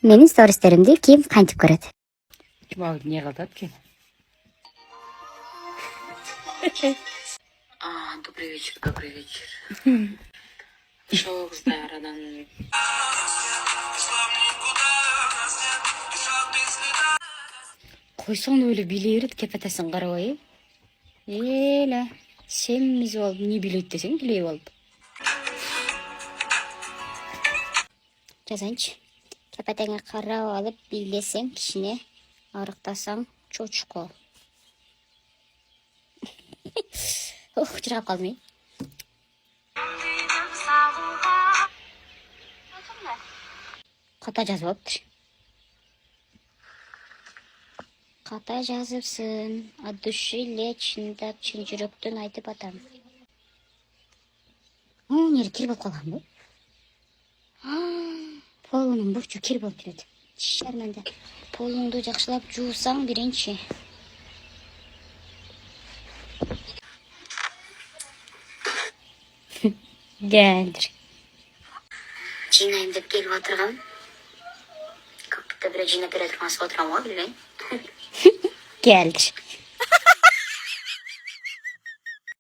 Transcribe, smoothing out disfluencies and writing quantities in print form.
Менин стористеримди ким кантип көрөт? Kim aldı niye kaldı ki? Добрый вечер, добрый вечер. Шоу aradan. Koysan öyle bilir kepetesin karabayı. Öyle. Sen miz ol, ne bileyt desen biley ol. Жазайынчы. Кепетеңе карап алып бийлесең кишине, арыктасаң чочко. Жырап калдым. Ката жазып алыптыр. Ката жазыпсың, от души эле чындап чын жүрөктөн айтып атам. Нери кир болуп калганбы? Полунун бурчу кир болуп жүрөт. Шарманда. Полуңду жакшылап жуусаң биринчи. Geldir. Жинайым деп келип отургам. Как будто бир жинап бере турган болуп отурам го, билбейм. Geldir.